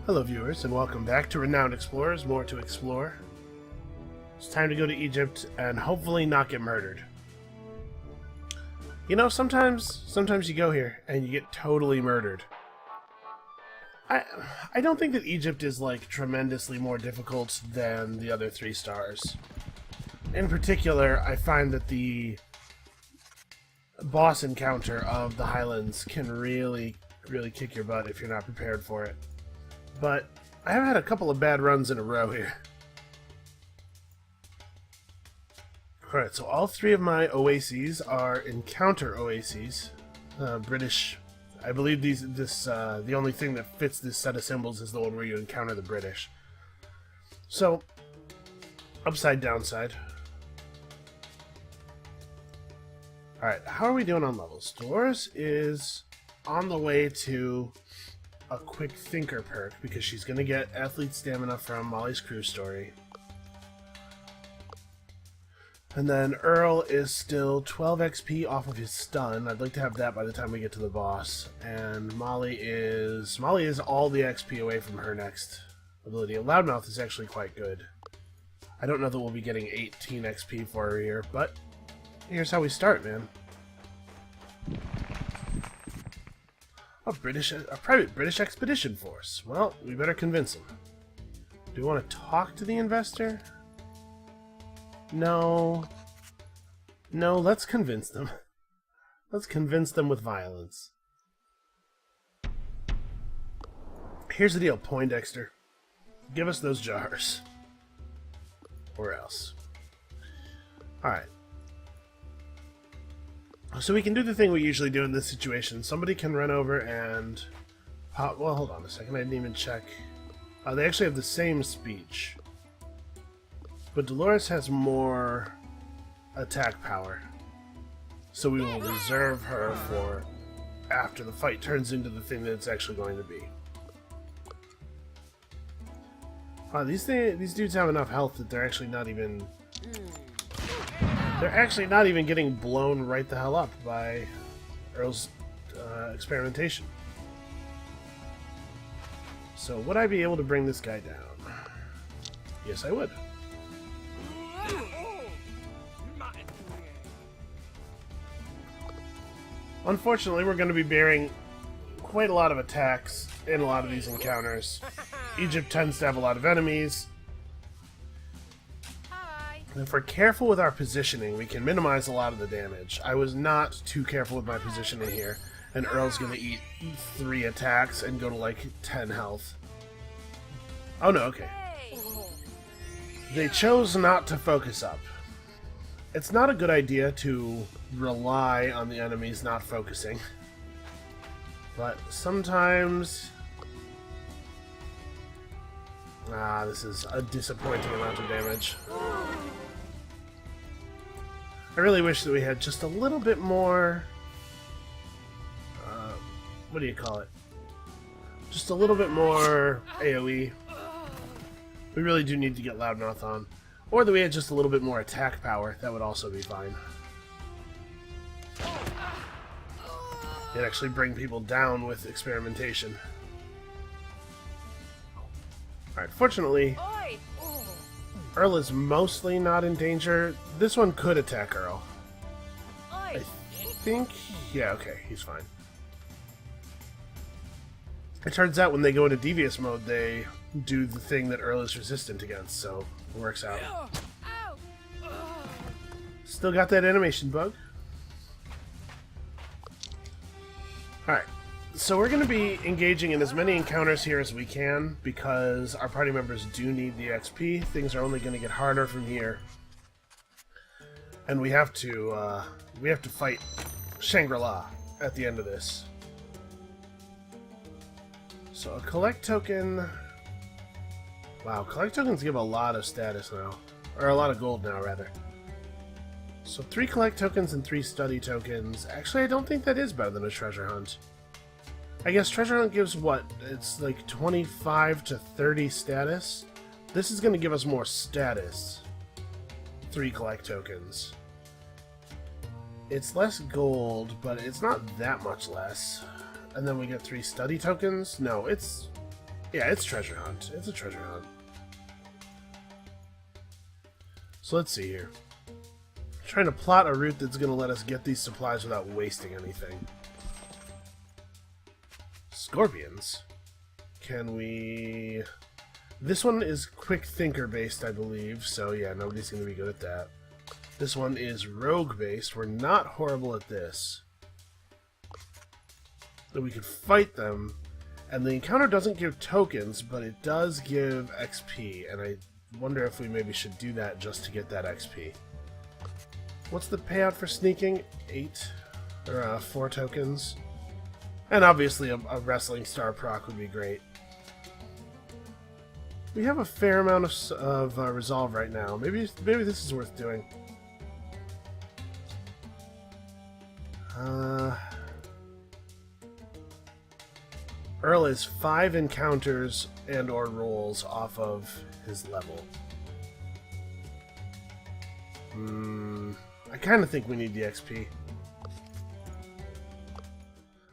Hello viewers, and welcome back to Renowned Explorers, More to Explore. It's time to go to Egypt and hopefully not get murdered. You know, sometimes you go here and you get totally murdered. I don't think that Egypt is like tremendously more difficult than the other 3 stars. In particular, I find that the boss encounter of the Highlands can really kick your butt if you're not prepared for it. But I have had a couple of bad runs in a row here. Alright, so all 3 of my oases are encounter oases. British. I believe the only thing that fits this set of symbols is the one where you encounter the British. So, upside, downside. Alright, how are we doing on levels? Dolores is on the way to a quick thinker perk because she's going to get athlete stamina from Molly's crew story. And then Earl is still 12 XP off of his stun. I'd like to have that by the time we get to the boss. And Molly is all the XP away from her next ability. Loudmouth is actually quite good. I don't know that we'll be getting 18 XP for her here, but here's how we start, man. A private British expedition force. Well, we better convince him. Do we want to talk to the investor? No, let's convince them. Let's convince them with violence. Here's the deal, Poindexter. Give us those jars. Or else. Alright. So we can do the thing we usually do in this situation. Somebody can run over and... well, hold on a second. I didn't even check. They actually have the same speech. But Dolores has more attack power. So we will reserve her for after the fight turns into the thing that it's actually going to be. These dudes have enough health that they're actually not even... They're actually not even getting blown right the hell up by Earl's experimentation. So would I be able to bring this guy down? Yes, I would. Unfortunately, we're going to be bearing quite a lot of attacks in a lot of these encounters. Egypt tends to have a lot of enemies. And if we're careful with our positioning, we can minimize a lot of the damage. I was not too careful with my positioning here, and Earl's going to eat 3 attacks and go to like 10 health. Oh no, okay. They chose not to focus up. It's not a good idea to rely on the enemies not focusing. But sometimes... this is a disappointing amount of damage. I really wish that we had just a little bit more... what do you call it? Just a little bit more AoE. We really do need to get Loudmouth on. Or that we had just a little bit more attack power. That would also be fine. It'd actually bring people down with experimentation. Alright, fortunately, Earl is mostly not in danger. This one could attack Earl. I think... yeah, okay, he's fine. It turns out when they go into devious mode, they do the thing that Earl is resistant against, so it works out. Still got that animation bug. Alright, so we're going to be engaging in as many encounters here as we can, because our party members do need the XP. Things are only going to get harder from here. And we have to fight Shangri-La at the end of this. So a collect token... wow, collect tokens give a lot of status now. Or a lot of gold now, rather. So 3 collect tokens and 3 study tokens. Actually, I don't think that is better than a treasure hunt. I guess treasure hunt gives what? It's like 25 to 30 status. This is going to give us more status. 3 collect tokens. It's less gold, but it's not that much less. And then we get 3 study tokens? No, it's Yeah, it's treasure hunt. It's a treasure hunt. So let's see here. I'm trying to plot a route that's going to let us get these supplies without wasting anything. Scorpions. Can we... This one is quick thinker based, I believe, so yeah, nobody's going to be good at that. This one is rogue based. We're not horrible at this. So we could fight them, and the encounter doesn't give tokens, but it does give XP, and I wonder if we maybe should do that just to get that XP. What's the payout for sneaking? 4 tokens. And obviously a wrestling star proc would be great. We have a fair amount of resolve right now. Maybe this is worth doing. Earl is 5 encounters and or rolls off of his level. I kind of think we need the XP.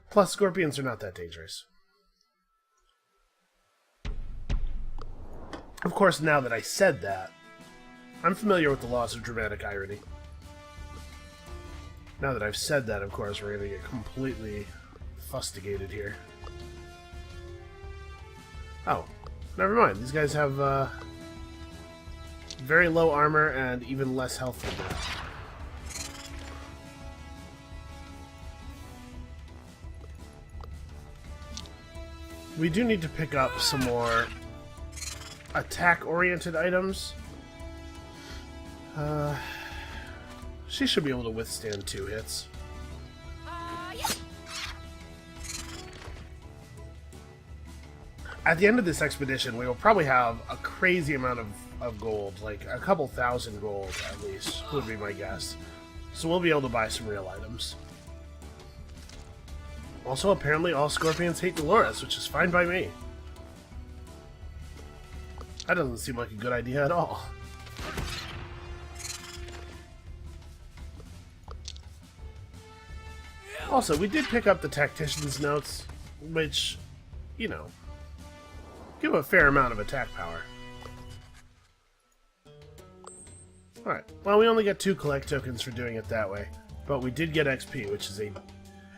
Plus, scorpions are not that dangerous. Of course, now that I said that, I'm familiar with the laws of dramatic irony. Now that I've said that, of course, we're going to get completely fustigated here. Oh, never mind. These guys have very low armor and even less health than that. We do need to pick up some more attack-oriented items. She should be able to withstand 2 hits. At the end of this expedition, we will probably have a crazy amount of gold, like a couple thousand gold at least, would be my guess. So we'll be able to buy some real items. Also, apparently all scorpions hate Dolores, which is fine by me. That doesn't seem like a good idea at all. Also, we did pick up the tactician's notes, which, you know, give a fair amount of attack power. Alright, well, we only get 2 collect tokens for doing it that way, but we did get XP, which is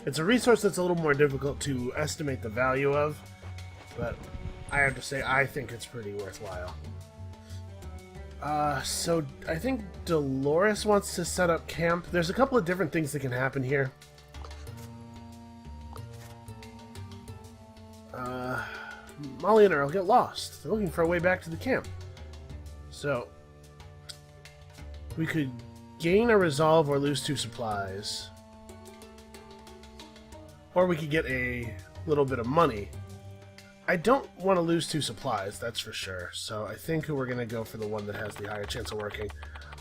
it's a resource that's a little more difficult to estimate the value of, but I have to say I think it's pretty worthwhile. So I think Dolores wants to set up camp. There's a couple of different things that can happen here. Molly and Earl get lost. They're looking for a way back to the camp. So we could gain a resolve or lose 2 supplies. Or we could get a little bit of money. I don't want to lose 2 supplies, that's for sure. So I think we're going to go for the one that has the higher chance of working.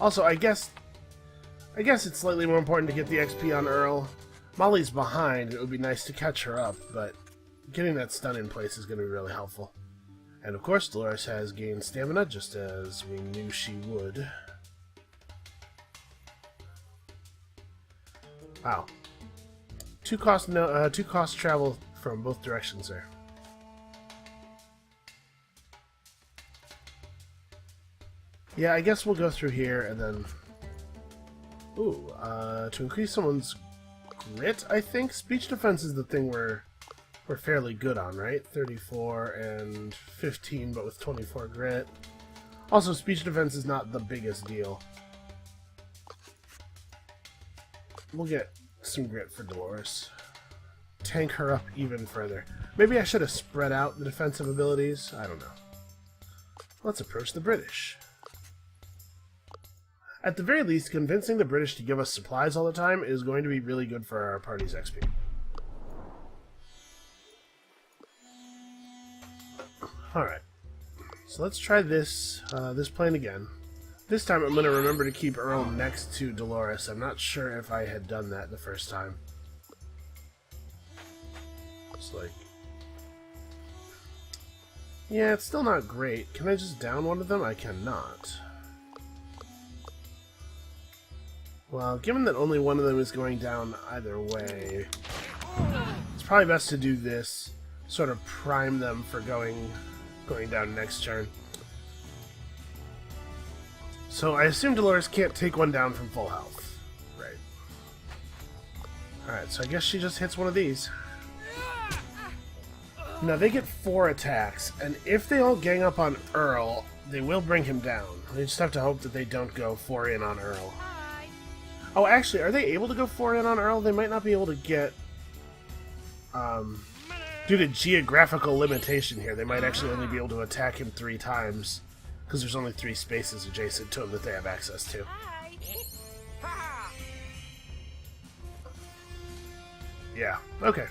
Also, I guess it's slightly more important to get the XP on Earl. Molly's behind. It would be nice to catch her up, but getting that stun in place is going to be really helpful. And of course, Dolores has gained stamina, just as we knew she would. Wow. 2 cost travel from both directions there. Yeah, I guess we'll go through here and then... Ooh, to increase someone's grit, I think? Speech defense is the thing we're fairly good on, right? 34 and 15, but with 24 grit. Also, speech defense is not the biggest deal. We'll get some grit for Dolores. Tank her up even further. Maybe I should have spread out the defensive abilities. I don't know. Let's approach the British. At the very least, convincing the British to give us supplies all the time is going to be really good for our party's XP. Alright. So let's try this plane again. This time I'm going to remember to keep Earl next to Dolores. I'm not sure if I had done that the first time. It's like... Yeah, it's still not great. Can I just down one of them? I cannot. Well, given that only one of them is going down either way, it's probably best to do this sort of prime them for going down next turn. So I assume Dolores can't take one down from full health. Right. Alright, so I guess she just hits one of these. Now they get 4 attacks, and if they all gang up on Earl, they will bring him down. We just have to hope that they don't go 4 in on Earl. Oh, actually, are they able to go 4 in on Earl? They might not be able to get... due to geographical limitation here, they might actually only be able to attack him 3 times. Because there's only 3 spaces adjacent to him that they have access to. Yeah, okay.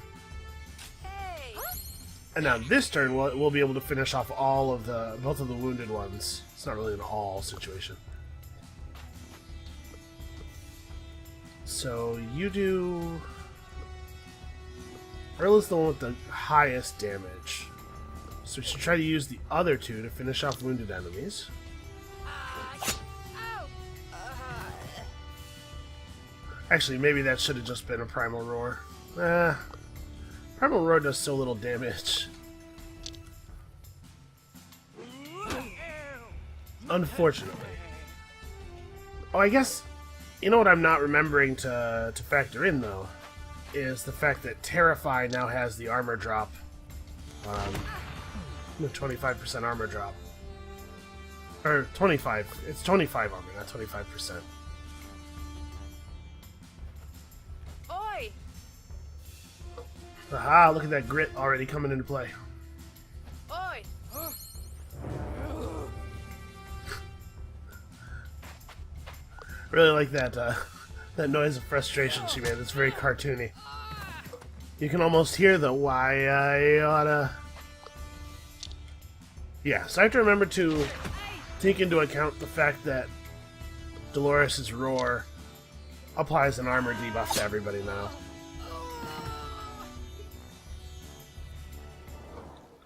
And now this turn, we'll be able to finish off both of the wounded ones. It's not really an all situation. So you do... Earl is the one with the highest damage. So we should try to use the other 2 to finish off wounded enemies. Actually, maybe that should have just been a Primal Roar. Primal Roar does so little damage. Unfortunately. Oh, I guess... You know what I'm not remembering to factor in, though? Is the fact that Terrify now has the armor drop. The 25% armor drop. Or 25. It's 25 armor, not 25%. Aha, look at that grit already coming into play. Oi. Really like that that noise of frustration she made. It's very cartoony. You can almost hear the why I oughta... Yeah, so I have to remember to take into account the fact that Dolores' Roar applies an armor debuff to everybody now.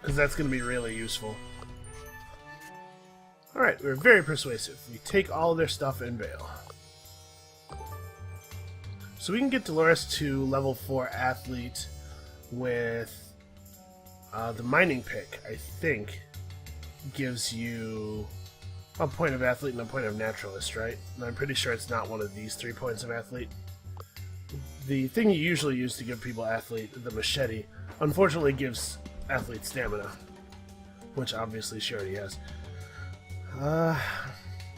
Because that's going to be really useful. Alright, we're very persuasive. We take all of their stuff and bail. So we can get Dolores to level 4 athlete with the mining pick, I think, gives you a point of athlete and a point of naturalist, right? And I'm pretty sure it's not one of these 3 points of athlete. The thing you usually use to give people athlete, the machete, unfortunately gives athlete stamina, which obviously she already has. Well,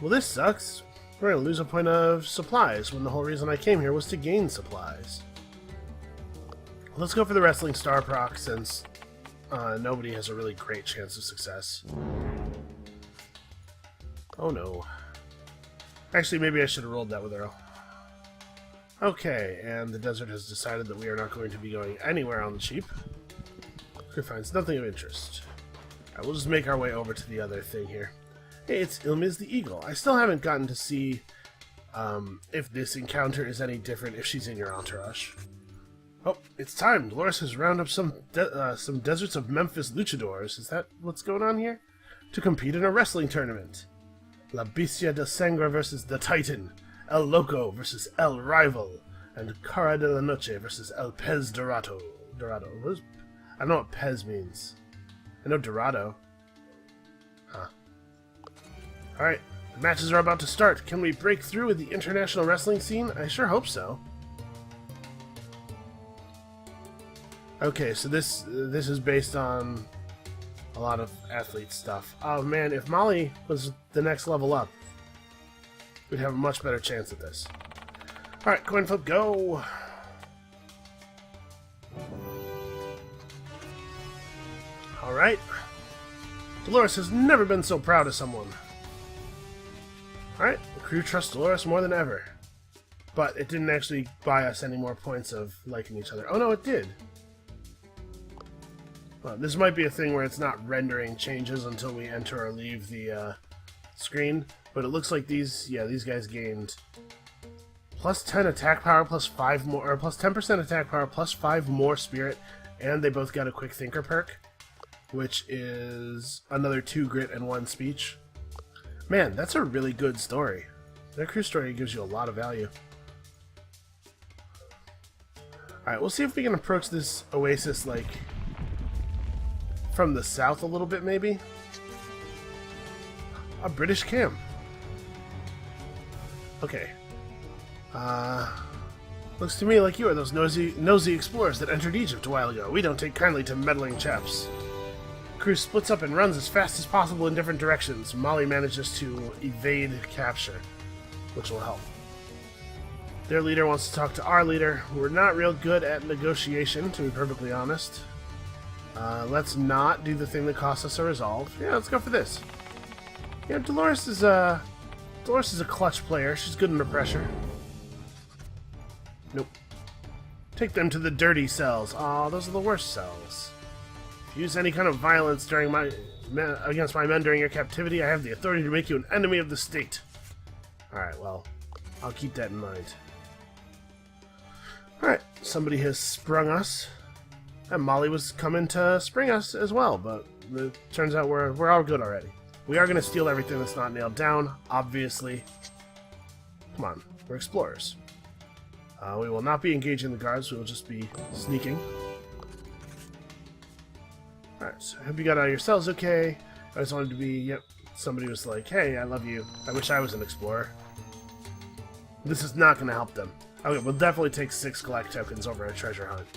this sucks. We're gonna lose a point of supplies when the whole reason I came here was to gain supplies. Let's go for the wrestling star proc since nobody has a really great chance of success. Oh no. Actually, maybe I should have rolled that with Earl. Okay, and the desert has decided that we are not going to be going anywhere on the cheap. Crew finds nothing of interest. Alright, we'll just make our way over to the other thing here. Hey, it's Ilmiz the Eagle. I still haven't gotten to see if this encounter is any different if she's in your entourage. Oh, it's time. Dolores has rounded up some Deserts of Memphis Luchadors. Is that what's going on here? To compete in a wrestling tournament. La Bestia de Sangre versus the Titan. El Loco versus El Rival. And Cara de la Noche versus El Pez Dorado. I don't know what Pez means. I know Dorado. Huh. Alright, the matches are about to start. Can we break through with the international wrestling scene? I sure hope so. Okay, so this is based on a lot of athlete stuff. Oh man, if Molly was the next level up, we'd have a much better chance at this. Alright, coin flip, go! Alright. Dolores has never been so proud of someone. Alright, the crew trusts Dolores more than ever. But it didn't actually buy us any more points of liking each other. Oh no, it did! Well, this might be a thing where it's not rendering changes until we enter or leave the screen, but it looks like these guys gained plus 10 attack power, plus 5 more, or plus 10% attack power, plus 5 more spirit, and they both got a quick thinker perk, which is another 2 grit and 1 speech. Man, that's a really good story. That crew story gives you a lot of value. Alright, we'll see if we can approach this oasis like from the south a little bit, maybe? A British camp. Okay. Looks to me like you are those nosy explorers that entered Egypt a while ago. We don't take kindly to meddling chaps. Crew splits up and runs as fast as possible in different directions. Molly manages to evade capture, which will help. Their leader wants to talk to our leader. We're not real good at negotiation, to be perfectly honest. Let's not do the thing that costs us a resolve. Yeah, let's go for this. Yeah, Dolores is a clutch player. She's good under pressure. Nope. Take them to the dirty cells. Aw, those are the worst cells. If you use any kind of violence against my men during your captivity, I have the authority to make you an enemy of the state. Alright, well, I'll keep that in mind. Alright, somebody has sprung us. And Molly was coming to spring us as well, but it turns out we're all good already. We are going to steal everything that's not nailed down, obviously. Come on, we're explorers. We will not be engaging the guards, we will just be sneaking. Alright, so I hope you got out of your cells okay. I just wanted to be, yep, somebody was like, hey, I love you. I wish I was an explorer. This is not going to help them. Okay, we'll definitely take 6 collect tokens over a treasure hunt.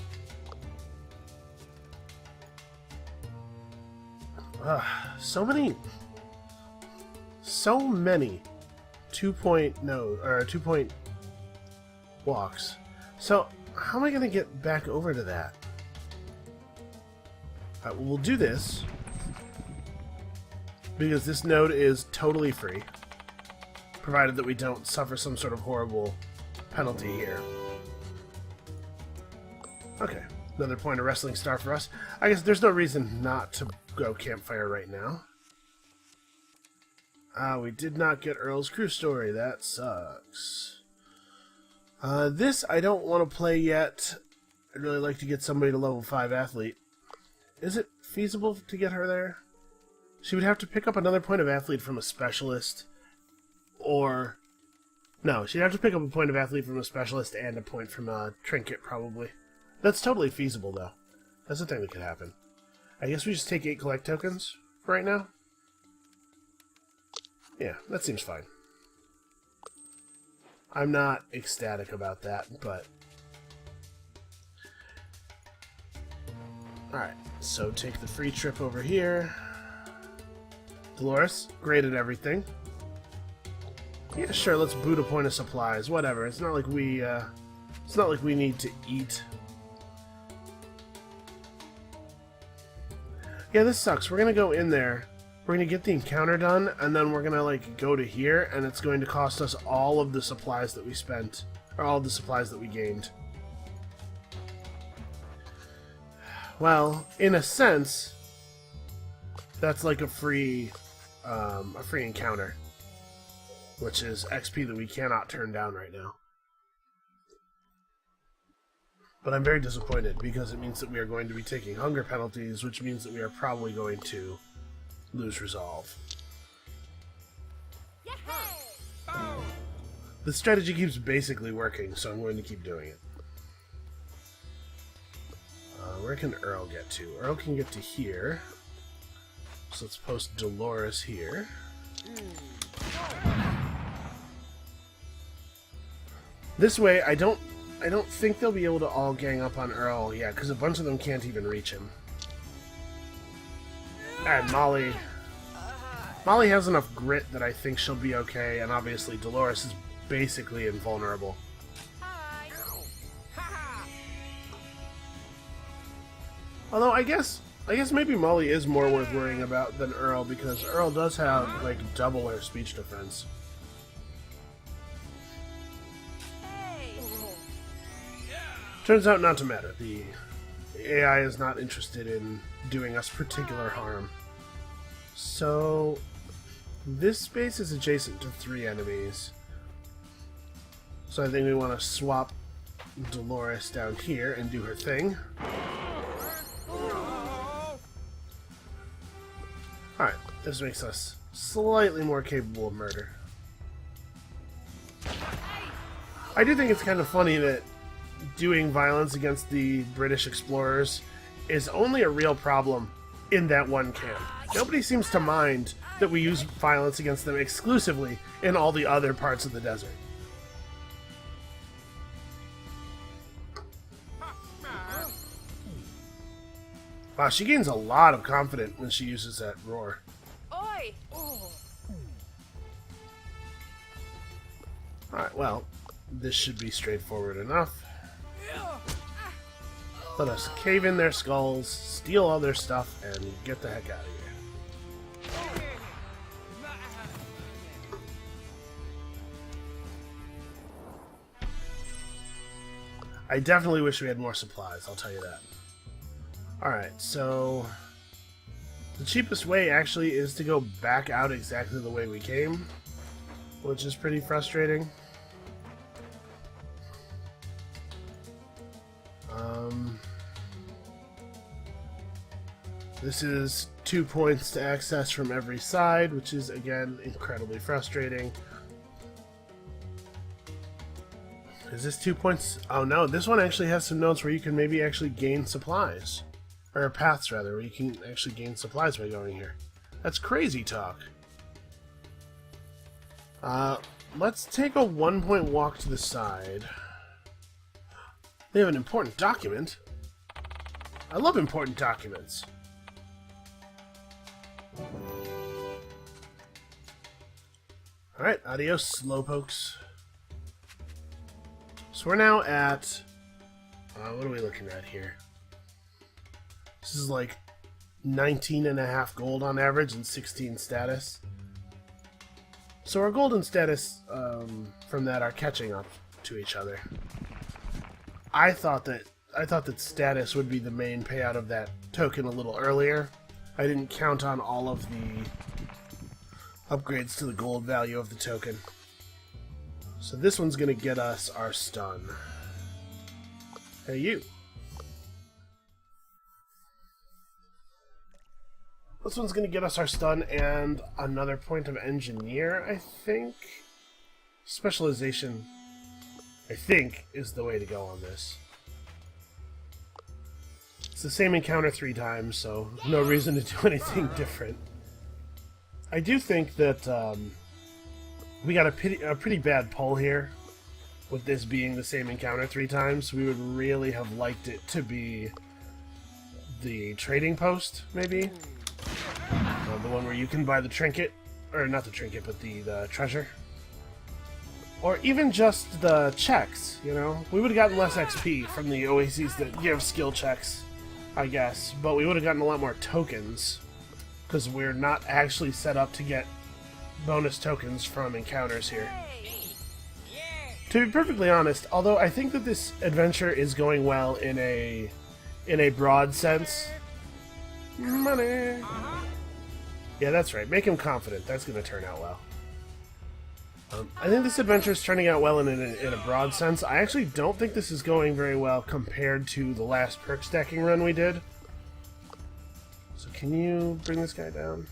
So many 2-point walks. So how am I going to get back over to that? Alright, well, we'll do this because this node is totally free, provided that we don't suffer some sort of horrible penalty here. Okay, another point of wrestling star for us. I guess there's no reason not to go campfire right now. We did not get Earl's crew story. That sucks. This I don't want to play yet. I'd really like to get somebody to level 5 athlete. Is it feasible to get her there? She would have to pick up another point of athlete from a specialist. Or... no, she'd have to pick up a point of athlete from a specialist and a point from a trinket, probably. That's totally feasible, though. That's a thing that could happen. I guess we just take 8 collect tokens for right now. Yeah, that seems fine. I'm not ecstatic about that, but... alright, so take the free trip over here. Dolores, great at everything. Yeah, sure, let's boot a point of supplies, whatever. It's not like we need to eat. Yeah, this sucks. We're gonna go in there, we're gonna get the encounter done, and then we're gonna, like, go to here, and it's going to cost us all of the supplies that we spent, or all of the supplies that we gained. Well, in a sense, that's like a free encounter, which is XP that we cannot turn down right now. But I'm very disappointed, because it means that we are going to be taking hunger penalties, which means that we are probably going to lose resolve. The strategy keeps basically working, so I'm going to keep doing it. Where can Earl get to? Earl can get to here. So let's post Dolores here. This way, I don't think they'll be able to all gang up on Earl, yeah, because a bunch of them can't even reach him. And Molly has enough grit that I think she'll be okay, and obviously Dolores is basically invulnerable. Although I guess maybe Molly is more worth worrying about than Earl, because Earl does have, like, double her speech defense. Turns out not to matter. The AI is not interested in doing us particular harm. So, this space is adjacent to 3 enemies. So I think we want to swap Dolores down here and do her thing. Alright, this makes us slightly more capable of murder. I do think it's kind of funny that doing violence against the British explorers is only a real problem in that one camp. Nobody seems to mind that we use violence against them exclusively in all the other parts of the desert. Wow, she gains a lot of confidence when she uses that roar. Oi! Alright, well, this should be straightforward enough. Let us cave in their skulls, steal all their stuff, and get the heck out of here. I definitely wish we had more supplies, I'll tell you that. Alright, so the cheapest way actually is to go back out exactly the way we came, which is pretty frustrating. This is 2 points to access from every side, which is, again, incredibly frustrating. Is this 2 points? Oh no, this one actually has some notes where you can maybe actually gain supplies. Or paths, rather, where you can actually gain supplies by going here. That's crazy talk. Let's take a 1 point walk to the side. They have an important document. I love important documents. Alright, adios, slowpokes. So we're now at... what are we looking at here? This is like 19.5 gold on average and 16 status. So our gold and status from that are catching up to each other. I thought that status would be the main payout of that token a little earlier. I didn't count on all of the upgrades to the gold value of the token. So this one's gonna get us our stun. Hey you. This one's gonna get us our stun and another point of engineer, I think. Specialization, I think, is the way to go on this. It's the same encounter 3 times, so no reason to do anything different. I do think that we got a pretty bad pull here, with this being the same encounter 3 times. We would really have liked it to be the trading post, maybe? The one where you can buy the trinket, or not the trinket, but the treasure. Or even just the checks, you know? We would have gotten less XP from the oases that give skill checks, I guess, but we would have gotten a lot more tokens, because we're not actually set up to get bonus tokens from encounters here. To be perfectly honest, although I think that this adventure is going well in a broad sense... Money! Yeah, that's right. Make him confident. That's going to turn out well. I think this adventure is turning out well in a broad sense. I actually don't think this is going very well compared to the last perk stacking run we did. So can you bring this guy down?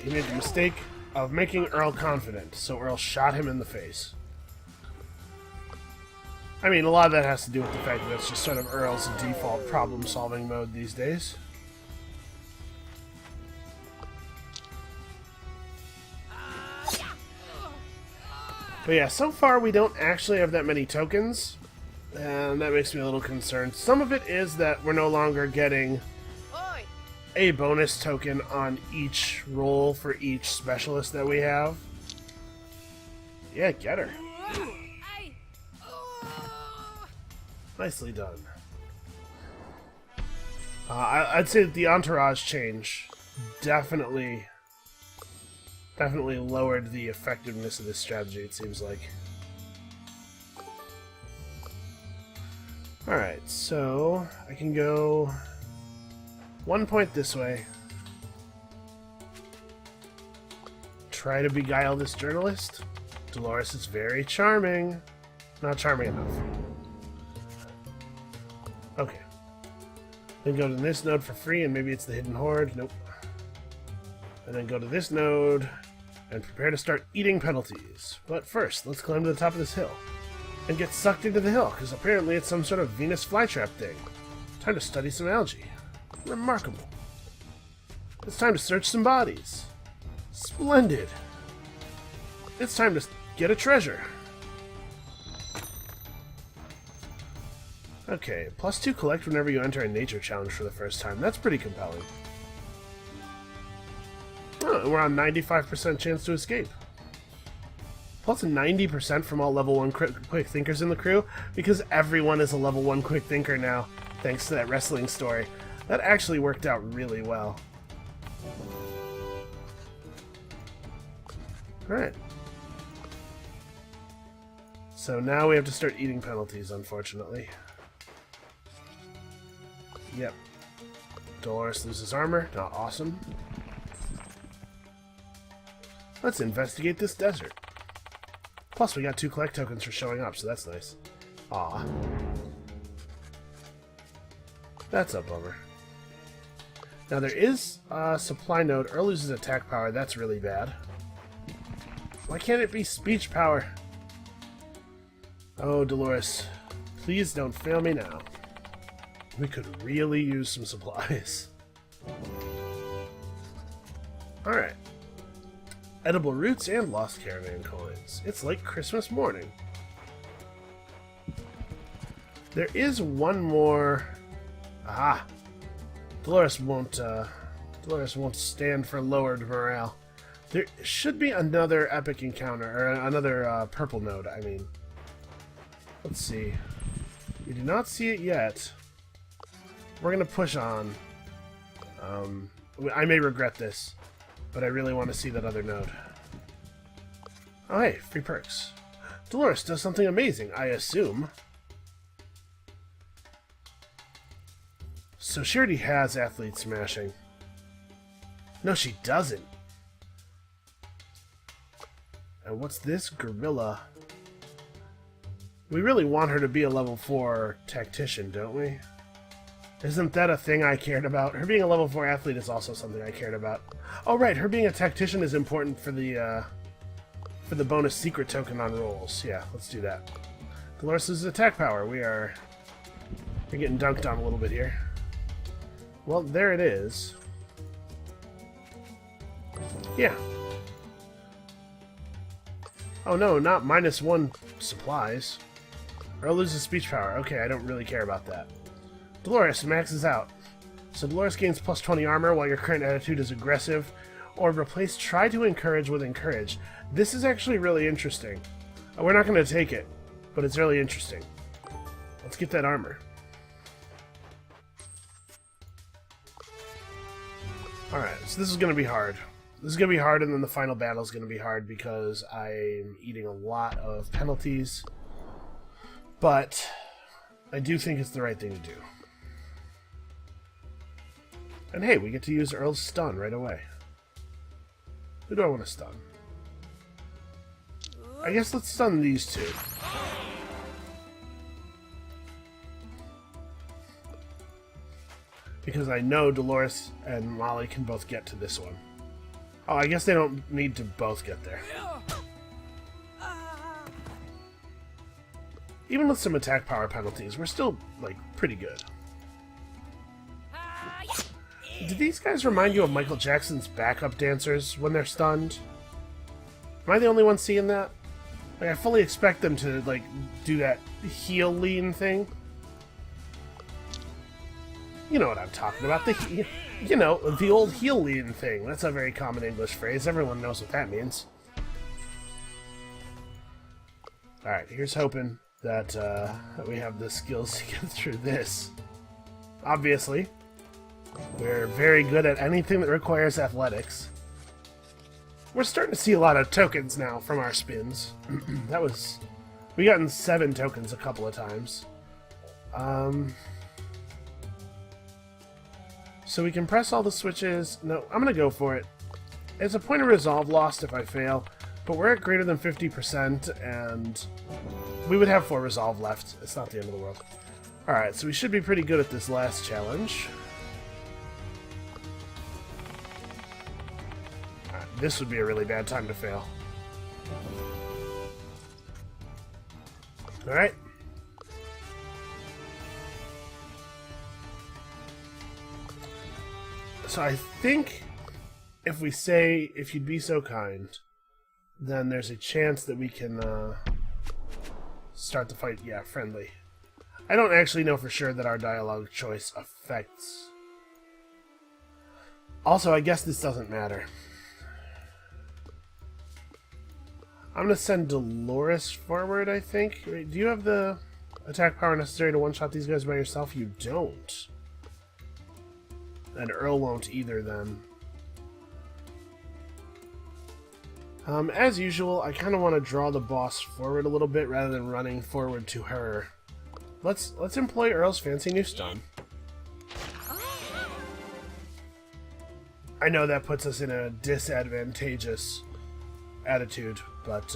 He made the mistake of making Earl confident, so Earl shot him in the face. I mean, a lot of that has to do with the fact that it's just sort of Earl's default problem-solving mode these days. But yeah, so far we don't actually have that many tokens, and that makes me a little concerned. Some of it is that we're no longer getting a bonus token on each roll for each specialist that we have. Yeah, get her. Nicely done. I'd say that the entourage change definitely lowered the effectiveness of this strategy, it seems like. Alright, so I can go 1 point this way. Try to beguile this journalist. Dolores is very charming. Not charming enough. Okay. Then go to this node for free, and maybe it's the hidden horde. Nope. And then go to this node and prepare to start eating penalties. But first, let's climb to the top of this hill and get sucked into the hill, because apparently it's some sort of Venus flytrap thing. Time to study some algae. Remarkable. It's time to search some bodies. Splendid. It's time to get a treasure. Okay, +2 collect whenever you enter a nature challenge for the first time. That's pretty compelling. Oh, we're on 95% chance to escape. Plus 90% from all level 1 quick thinkers in the crew, because everyone is a level 1 quick thinker now, thanks to that wrestling story. That actually worked out really well. Alright. So now we have to start eating penalties, unfortunately. Yep. Dolores loses armor. Not awesome. Let's investigate this desert. Plus, we got 2 collect tokens for showing up, so that's nice. Aw. That's a bummer. Now, there is a supply node. Earl loses attack power. That's really bad. Why can't it be speech power? Oh, Dolores. Please don't fail me now. We could really use some supplies. Alright. Edible roots and lost caravan coins. It's like Christmas morning. There is one more... Aha! Dolores won't stand for lowered morale. There should be another epic encounter, or another purple node, I mean. Let's see. We do not see it yet. We're gonna push on. I may regret this, but I really want to see that other node. Oh hey, free perks. Dolores does something amazing, I assume. So she already has athlete smashing. No, she doesn't. And what's this? Gorilla. We really want her to be a level 4 tactician, don't we? Isn't that a thing I cared about? Her being a level 4 athlete is also something I cared about. Oh right, her being a tactician is important for the bonus secret token on rolls. Yeah, let's do that. Dolores' attack power. We're getting dunked on a little bit here. Well, there it is. Yeah. Oh no, not -1 supplies. Earl loses speech power. Okay, I don't really care about that. Dolores maxes out. So Dolores gains +20 armor while your current attitude is aggressive, or replace try to encourage with encourage. This is actually really interesting. We're not going to take it, but it's really interesting. Let's get that armor. Alright, so this is going to be hard. This is going to be hard, and then the final battle is going to be hard because I'm eating a lot of penalties. But I do think it's the right thing to do. And hey, we get to use Earl's stun right away. Who do I want to stun? I guess let's stun these two. Because I know Dolores and Molly can both get to this one. Oh, I guess they don't need to both get there. Even with some attack power penalties, we're still, like, pretty good. Do these guys remind you of Michael Jackson's backup dancers when they're stunned? Am I the only one seeing that? Like, I fully expect them to, like, do that heel lean thing. You know what I'm talking about. You know, the old heel lean thing. That's a very common English phrase. Everyone knows what that means. Alright, here's hoping that we have the skills to get through this. Obviously, we're very good at anything that requires athletics. We're starting to see a lot of tokens now from our spins. We gotten 7 tokens a couple of times. So we can press all the switches. No, I'm gonna go for it. It's a point of resolve lost if I fail, but we're at greater than 50%, and we would have 4 resolve left. It's not the end of the world. Alright, so we should be pretty good at this last challenge. Alright, this would be a really bad time to fail. Alright. So I think if we say, if you'd be so kind, then there's a chance that we can start the fight. Yeah, friendly. I don't actually know for sure that our dialogue choice affects. Also, I guess this doesn't matter. I'm going to send Dolores forward, I think. Wait, do you have the attack power necessary to one-shot these guys by yourself? You don't. And Earl won't either, then. As usual, I kind of want to draw the boss forward a little bit rather than running forward to her. Let's employ Earl's fancy new stun. I know that puts us in a disadvantageous attitude, but,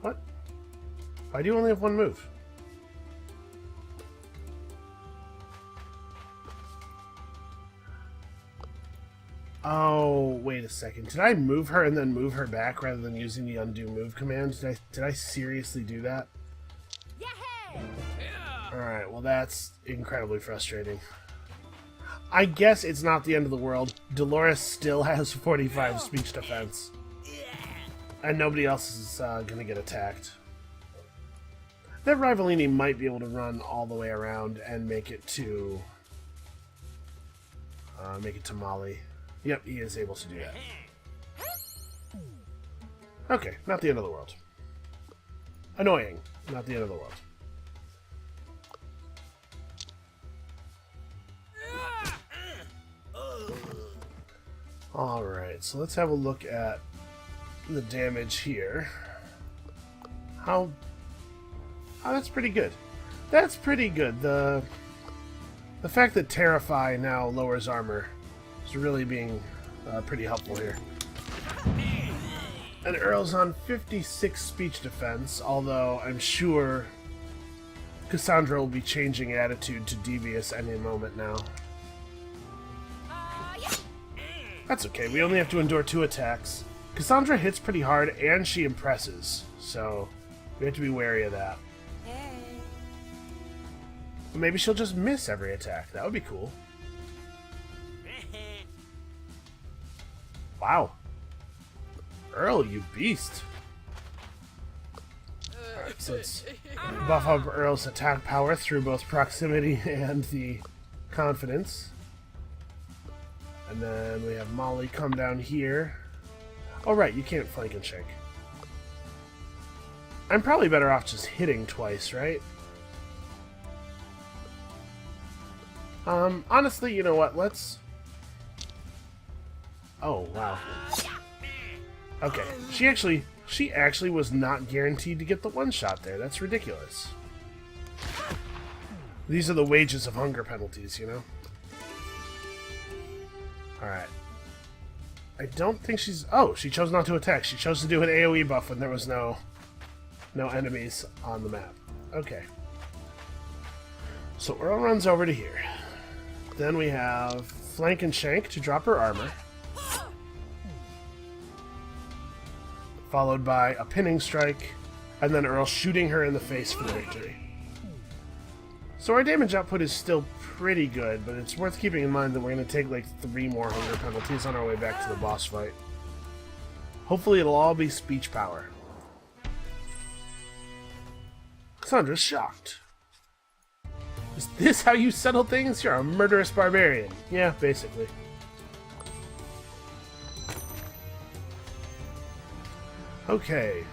what? Why do you only have one move? Oh, wait a second. Did I move her and then move her back rather than using the undo move command? Did I seriously do that? Alright, well that's incredibly frustrating. I guess it's not the end of the world. Dolores still has 45 speech defense. And nobody else is gonna get attacked. That Rivalini might be able to run all the way around and make it to Molly. Yep, he is able to do that. Okay, not the end of the world. Annoying, not the end of the world. Alright, so let's have a look at the damage here. Oh, that's pretty good. That's pretty good. The fact that Terrify now lowers armor is really being pretty helpful here. And Earl's on 56 speech defense, although I'm sure Cassandra will be changing attitude to devious any moment now. That's okay, we only have to endure 2 attacks. Cassandra hits pretty hard, and she impresses, so we have to be wary of that. But maybe she'll just miss every attack. That would be cool. Wow. Earl, you beast. Alright, so let's buff up Earl's attack power through both proximity and the confidence. And then we have Molly come down here. Oh right, you can't flank and shank. I'm probably better off just hitting twice, right? Honestly, you know what, let's... Oh, wow. Okay, she actually was not guaranteed to get the one-shot there. That's ridiculous. These are the wages of hunger penalties, you know? Alright. I don't think she's... Oh, she chose not to attack. She chose to do an AoE buff when there was no enemies on the map. Okay. So Earl runs over to here. Then we have Flank and Shank to drop her armor. Followed by a pinning strike, and then Earl shooting her in the face for the victory. So our damage output is still pretty good, but it's worth keeping in mind that we're going to take like 3 more hunger penalties on our way back to the boss fight. Hopefully it'll all be speech power. Cassandra's shocked. Is this how you settle things? You're a murderous barbarian. Yeah, basically. Okay.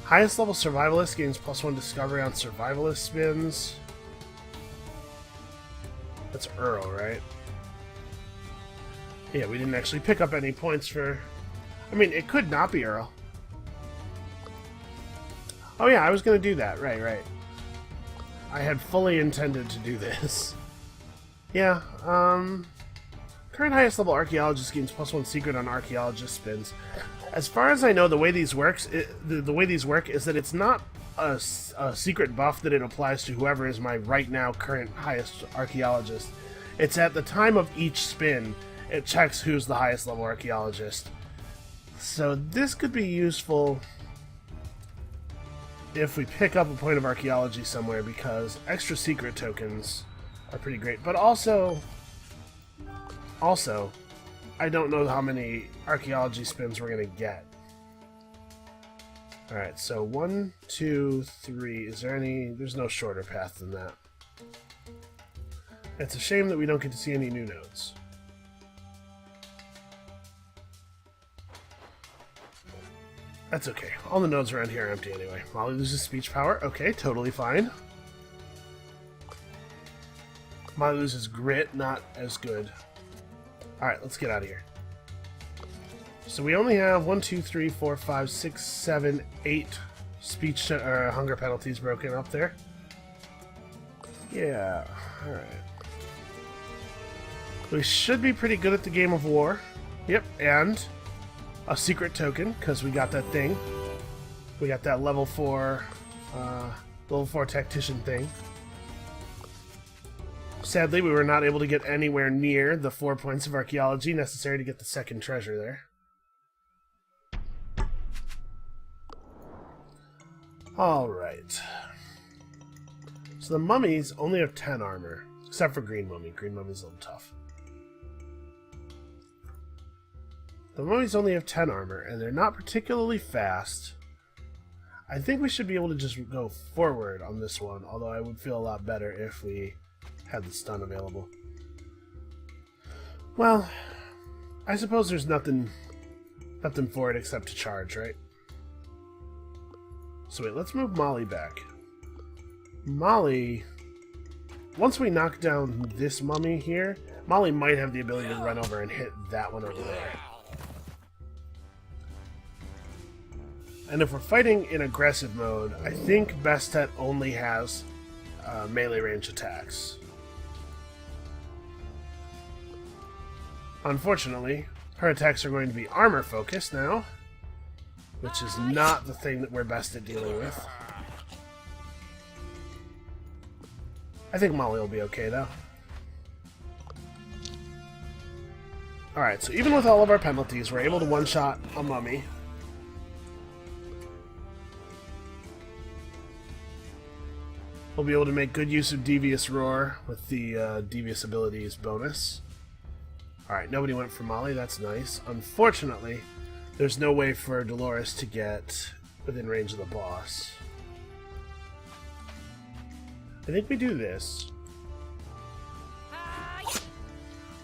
Highest level survivalist gains +1 discovery on survivalist spins. That's Earl, right? Yeah, we didn't actually pick up any points for... I mean, it could not be Earl. Oh yeah, I was going to do that. Right. I had fully intended to do this. Yeah, current highest level archaeologist gains +1 secret on archaeologist spins. As far as I know, the way these work is that it's not a secret buff that it applies to whoever is my right now current highest archaeologist. It's at the time of each spin, it checks who's the highest level archaeologist. So this could be useful if we pick up a point of archaeology somewhere, because extra secret tokens are pretty great. But also, I don't know how many archaeology spins we're going to get. Alright, so 1, 2, 3. Is there any... There's no shorter path than that. It's a shame that we don't get to see any new nodes. That's okay. All the nodes around here are empty anyway. Molly loses speech power. Okay, totally fine. Molly loses grit. Not as good. Alright, let's get out of here. So we only have 1, 2, 3, 4, 5, 6, 7, 8 speech or hunger penalties broken up there. Yeah, alright. We should be pretty good at the game of war. Yep, and a secret token, because we got that thing. We got that level 4 tactician thing. Sadly, we were not able to get anywhere near the 4 points of archaeology necessary to get the second treasure there. Alright. So the mummies only have 10 armor, except for Green Mummy. Green Mummy's a little tough. The mummies only have 10 armor, and they're not particularly fast. I think we should be able to just go forward on this one, although I would feel a lot better if we had the stun available. Well, I suppose there's nothing for it except to charge, right? So wait, let's move Molly back. Molly, once we knock down this mummy here, Molly might have the ability to run over and hit that one over there. And if we're fighting in aggressive mode, I think Bastet only has melee range attacks. Unfortunately, her attacks are going to be armor focused now, which is not the thing that we're best at dealing with. I think Molly will be okay, though. Alright, so even with all of our penalties, we're able to one-shot a mummy. We'll be able to make good use of Devious Roar with the Devious Abilities bonus. Alright, nobody went for Molly, that's nice. Unfortunately, there's no way for Dolores to get within range of the boss. I think we do this.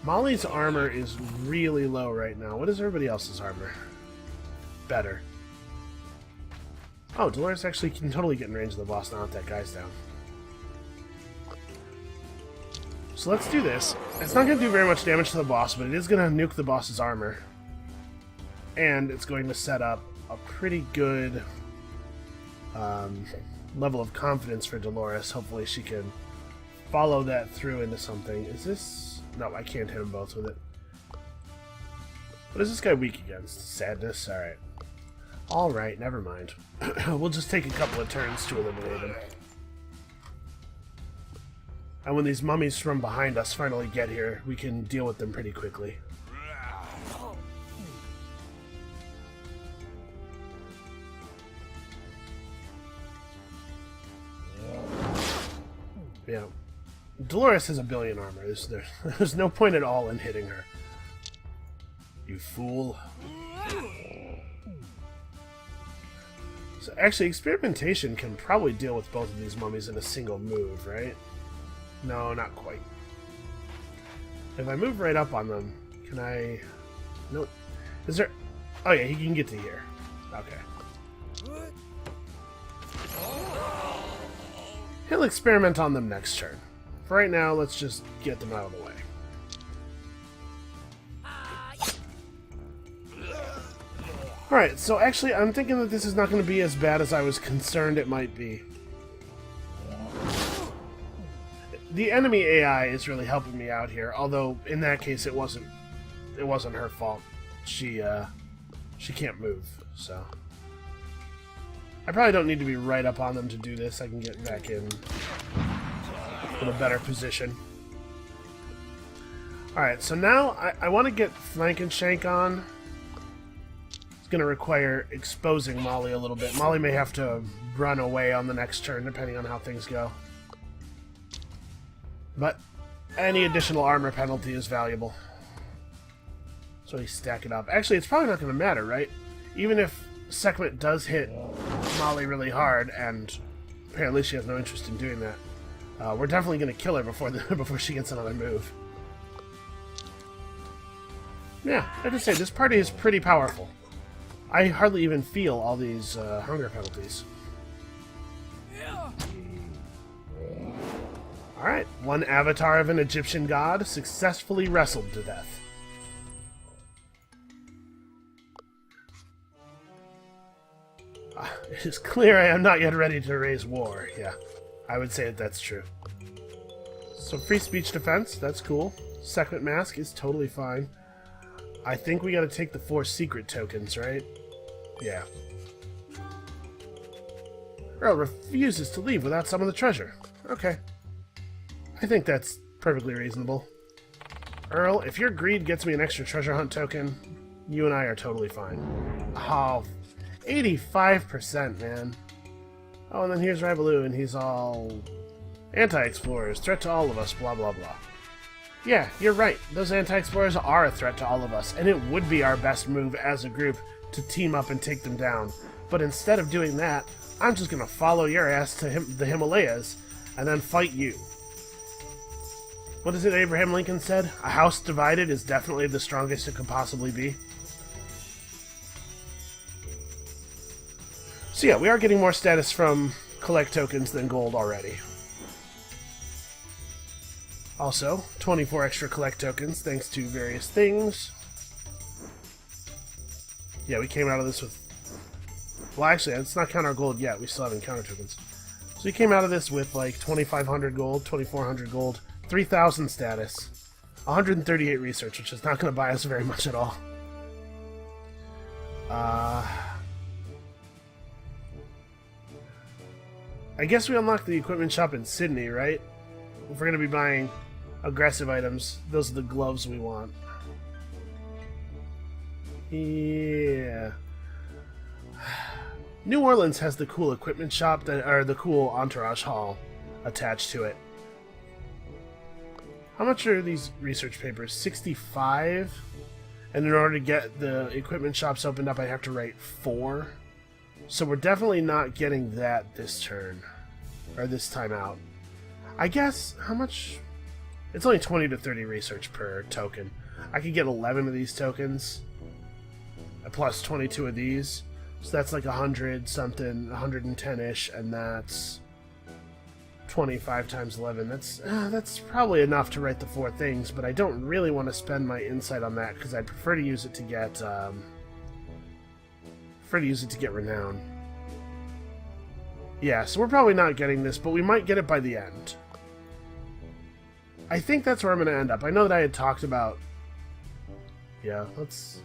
Molly's armor is really low right now. What is everybody else's armor? Better. Oh, Dolores actually can totally get in range of the boss now that that guy's down. So let's do this. It's not going to do very much damage to the boss, but it is going to nuke the boss's armor. And it's going to set up a pretty good level of confidence for Dolores. Hopefully she can follow that through into something. Is this... No, I can't hit them both with it. What is this guy weak against? Sadness? Alright. Alright, never mind. We'll just take a couple of turns to eliminate him. And when these mummies from behind us finally get here, we can deal with them pretty quickly. Yeah. Dolores has a billion armor. There's no point at all in hitting her. You fool. So actually, experimentation can probably deal with both of these mummies in a single move, right? No, not quite. If I move right up on them, can I... Nope. Is there... Oh yeah, he can get to here. Okay. He'll experiment on them next turn. For right now, let's just get them out of the way. Alright, so actually I'm thinking that this is not going to be as bad as I was concerned it might be. The enemy AI is really helping me out here, although in that case it wasn't her fault. She can't move, so... I probably don't need to be right up on them to do this. I can get back in a better position. Alright, so now I want to get Flank and Shank on. It's going to require exposing Molly a little bit. Molly may have to run away on the next turn, depending on how things go. But any additional armor penalty is valuable. So we stack it up. Actually, it's probably not going to matter, right? Even if Sekhmet does hit Molly really hard, and apparently she has no interest in doing that, we're definitely going to kill her before she gets another move. Yeah, I have to say, this party is pretty powerful. I hardly even feel all these hunger penalties. Alright, one avatar of an Egyptian god successfully wrestled to death. It is clear I am not yet ready to raise war. Yeah, I would say that's true. So free speech defense, that's cool. Sekhmet mask is totally fine. I think we gotta take the 4 secret tokens, right? Yeah. Earl refuses to leave without some of the treasure. Okay. I think that's perfectly reasonable. Earl, if your greed gets me an extra treasure hunt token, you and I are totally fine. Oh, 85%, man. Oh, and then here's Rybaloo, and he's all anti-explorers, threat to all of us, blah blah blah. Yeah, you're right. Those anti-explorers are a threat to all of us, and it would be our best move as a group to team up and take them down. But instead of doing that, I'm just gonna follow your ass to the Himalayas, and then fight you. What is it Abraham Lincoln said? A house divided is definitely the strongest it could possibly be. So yeah, we are getting more status from collect tokens than gold already. Also, 24 extra collect tokens thanks to various things. Yeah, we came out of this with... Well, actually, let's not count our gold yet. We still have encounter tokens. So we came out of this with like 2,500 gold, 2,400 gold, 3,000 status, 138 research, which is not going to buy us very much at all. I guess we unlocked the equipment shop in Sydney, right? If we're going to be buying aggressive items, those are the gloves we want. Yeah. New Orleans has the cool equipment shop, or the cool entourage hall attached to it. How much are these research papers? 65? And in order to get the equipment shops opened up, I have to write 4. So we're definitely not getting that this turn. Or this time out. I guess, how much? It's only 20 to 30 research per token. I could get 11 of these tokens. Plus 22 of these. So that's like 100 something, 110-ish, and that's 25 times 11. That's probably enough to write the 4 things, but I don't really want to spend my insight on that because I'd prefer to use it to get renown. Yeah, so we're probably not getting this, but we might get it by the end. I think that's where I'm going to end up. I know that I had talked about... Yeah, let's...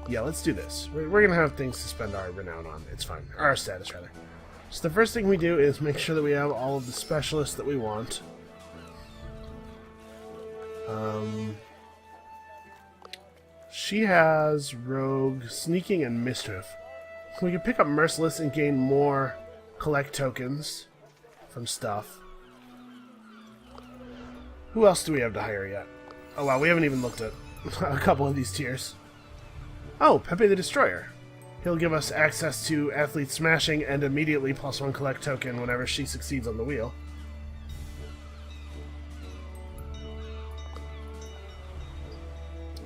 Yeah, let's do this. We're going to have things to spend our renown on. It's fine. Or our status, rather. So the first thing we do is make sure that we have all of the specialists that we want. She has Rogue, Sneaking, and Mischief. We can pick up Merciless and gain more collect tokens from stuff. Who else do we have to hire yet? Oh wow, we haven't even looked at a couple of these tiers. Oh, Pepe the Destroyer. He'll give us access to Athlete Smashing and immediately +1 collect token whenever she succeeds on the wheel.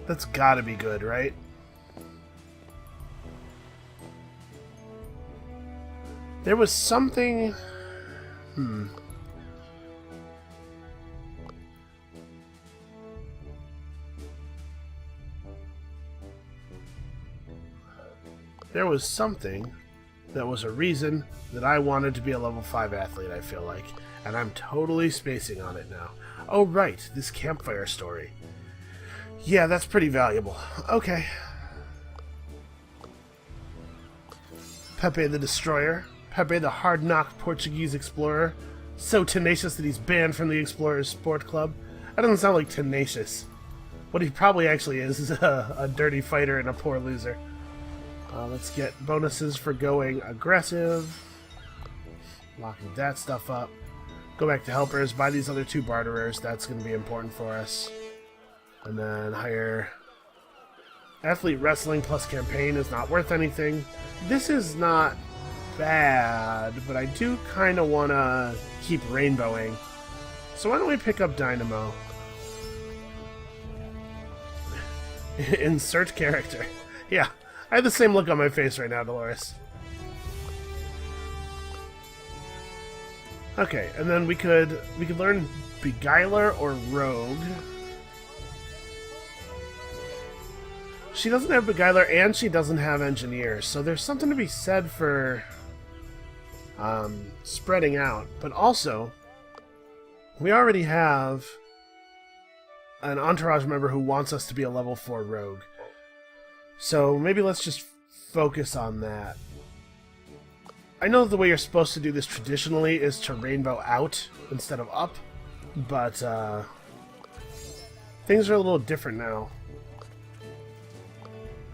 That's gotta be good, right? There was something... There was something that was a reason that I wanted to be a level 5 athlete, I feel like. And I'm totally spacing on it now. Oh, right, this campfire story. Yeah, that's pretty valuable. Okay. Pepe the Destroyer. Pepe the hard-knocked Portuguese explorer. So tenacious that he's banned from the Explorers Sport Club. That doesn't sound like tenacious. What he probably actually is a dirty fighter and a poor loser. Let's get bonuses for going aggressive. Locking that stuff up. Go back to helpers, buy these other 2 barterers. That's going to be important for us. And then hire athlete wrestling plus campaign is not worth anything. This is not bad, but I do kind of want to keep rainbowing. So why don't we pick up Dynamo? Insert character. Yeah, I have the same look on my face right now, Dolores. Okay, and then we could learn Beguiler or Rogue. She doesn't have Beguiler and she doesn't have Engineer, so there's something to be said for spreading out. But also, we already have an Entourage member who wants us to be a level 4 Rogue. So maybe let's just focus on that. I know the way you're supposed to do this traditionally is to rainbow out instead of up, but things are a little different now.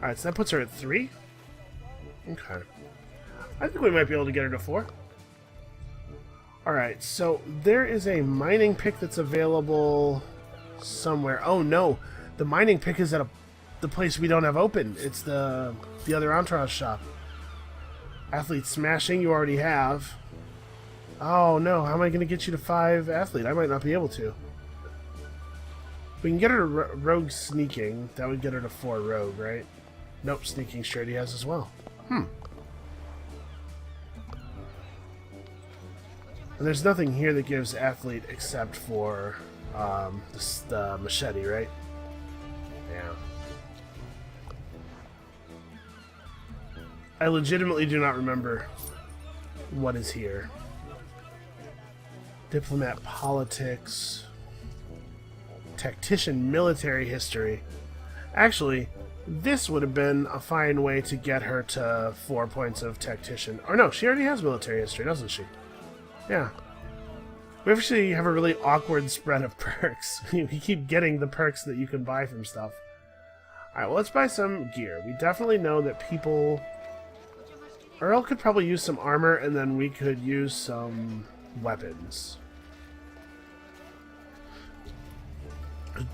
Alright, so that puts her at 3? Okay. I think we might be able to get her to 4. Alright, so there is a mining pick that's available somewhere. Oh no, the mining pick is at the place we don't have open. It's the other Entourage shop. Athlete smashing, you already have. Oh no, how am I going to get you to 5 athlete? I might not be able to. We can get her to rogue sneaking. That would get her to 4 rogue, right? Nope, sneaking she already has as well. And there's nothing here that gives athlete except for the machete, right? Yeah. I legitimately do not remember what is here. Diplomat politics. Tactician military history. Actually, this would have been a fine way to get her to 4 points of tactician. Or no, she already has military history, doesn't she? Yeah. We actually have a really awkward spread of perks. We keep getting the perks that you can buy from stuff. Alright, well, let's buy some gear. We definitely know that people... Earl could probably use some armor, and then we could use some weapons.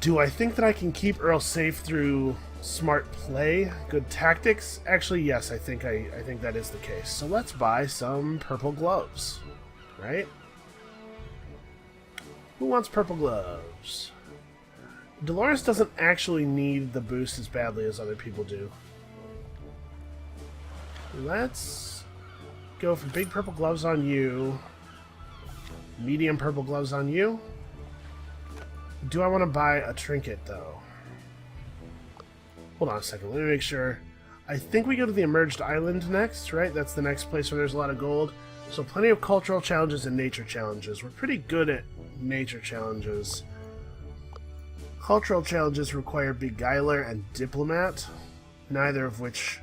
Do I think that I can keep Earl safe through smart play, good tactics? Actually, yes, I think that is the case. So let's buy some purple gloves, right? Who wants purple gloves? Dolores doesn't actually need the boost as badly as other people do. Let's go for big purple gloves on you. Medium purple gloves on you. Do I want to buy a trinket, though? Hold on a second. Let me make sure. I think we go to the Emerged Island next, right? That's the next place where there's a lot of gold. So plenty of cultural challenges and nature challenges. We're pretty good at nature challenges. Cultural challenges require Beguiler and Diplomat, neither of which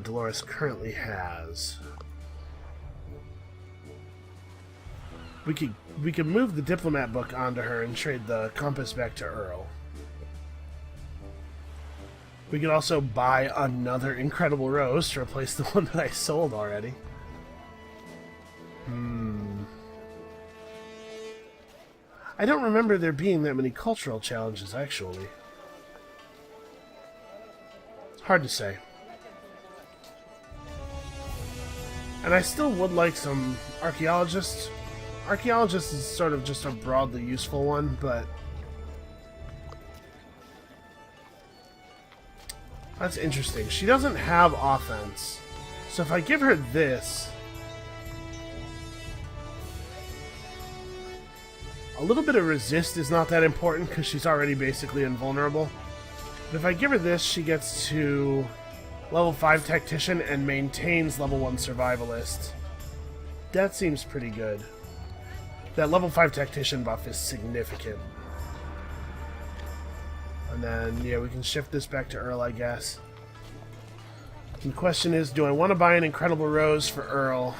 Dolores currently has. We could move the Diplomat book onto her and trade the compass back to Earl. We could also buy another Incredible Rose to replace the one that I sold already. I don't remember there being that many cultural challenges, actually. It's hard to say. And I still would like some archaeologists. Archaeologist is sort of just a broadly useful one, but... That's interesting. She doesn't have offense. So if I give her this... A little bit of resist is not that important because she's already basically invulnerable. But if I give her this, she gets to level 5 Tactician and maintains level 1 Survivalist. That seems pretty good. That level 5 Tactician buff is significant. And then, yeah, we can shift this back to Earl, I guess. And the question is, do I want to buy an Incredible Rose for Earl?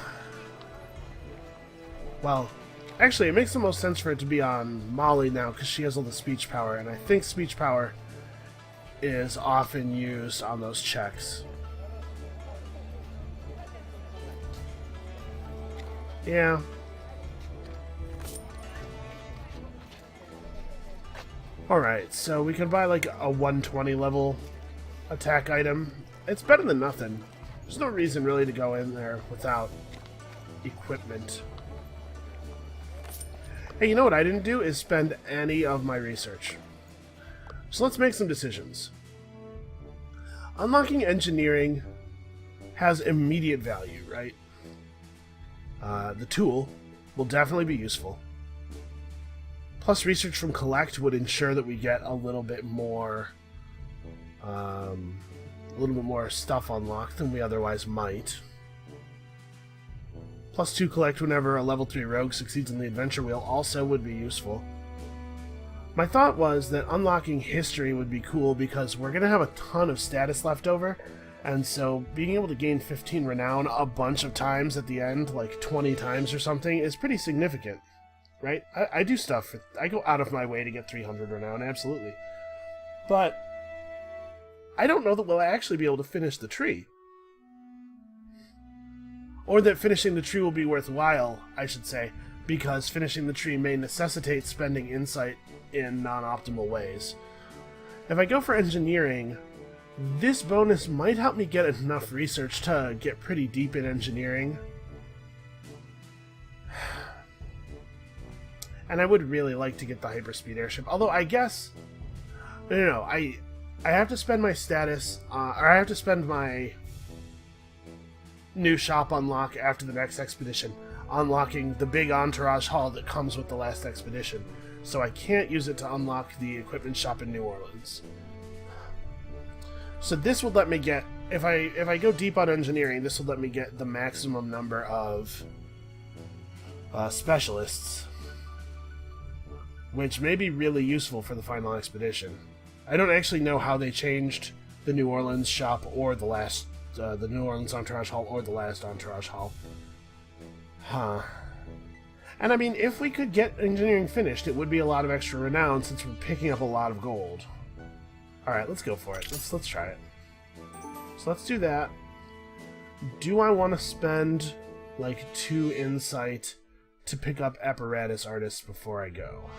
Well, actually, it makes the most sense for it to be on Molly now, because she has all the speech power, and I think speech power is often used on those checks. Yeah. Alright, so we could buy like a 120 level attack item. It's better than nothing. There's no reason really to go in there without equipment. Hey, you know what I didn't do is spend any of my research. So let's make some decisions. Unlocking engineering has immediate value, right? The tool will definitely be useful. Plus, research from Collect would ensure that we get a little bit more stuff unlocked than we otherwise might. Plus 2 Collect whenever a level 3 rogue succeeds in the adventure wheel also would be useful. My thought was that unlocking history would be cool because we're going to have a ton of status left over, and so being able to gain 15 renown a bunch of times at the end, like 20 times or something, is pretty significant. Right? I do stuff. I go out of my way to get 300 renown, absolutely. But I don't know that we'll actually be able to finish the tree. Or that finishing the tree will be worthwhile, I should say, because finishing the tree may necessitate spending insight in non-optimal ways. If I go for engineering, this bonus might help me get enough research to get pretty deep in engineering. And I would really like to get the hyperspeed airship. Although I guess... No. I have to spend my status... or I have to spend my new shop unlock after the next expedition, unlocking the big entourage haul that comes with the last expedition. So I can't use it to unlock the equipment shop in New Orleans. So this will let me get... If I go deep on engineering, this will let me get the maximum number of specialists, which may be really useful for the final expedition. I don't actually know how they changed the New Orleans shop or the last, the New Orleans Entourage Hall or the last Entourage Hall. Huh. And I mean, if we could get engineering finished, it would be a lot of extra renown since we're picking up a lot of gold. Alright, let's go for it. Let's try it. So let's do that. Do I want to spend like 2 insight to pick up apparatus artists before I go?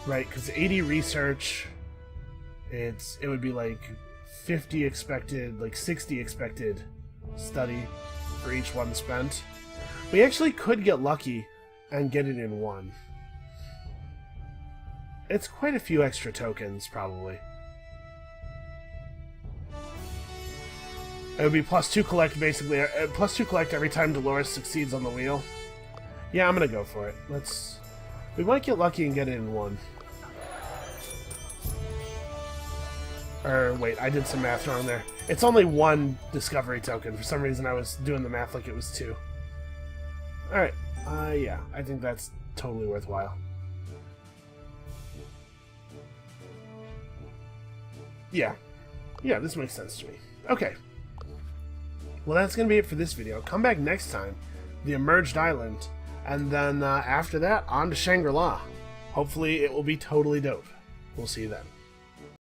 Right, because 80 research, it would be like 50 expected, like 60 expected study for each one spent. We actually could get lucky and get it in 1. It's quite a few extra tokens, probably. It would be plus 2 collect, basically. Plus 2 collect every time Dolores succeeds on the wheel. Yeah, I'm gonna go for it. We might get lucky and get it in 1. Or, wait, I did some math wrong there. It's only 1 discovery token. For some reason I was doing the math like it was 2. Alright. Yeah, I think that's totally worthwhile. Yeah. Yeah, this makes sense to me. Okay. Well, that's going to be it for this video. Come back next time, the Emerged Island, and then after that, on to Shangri-La. Hopefully it will be totally dope. We'll see you then.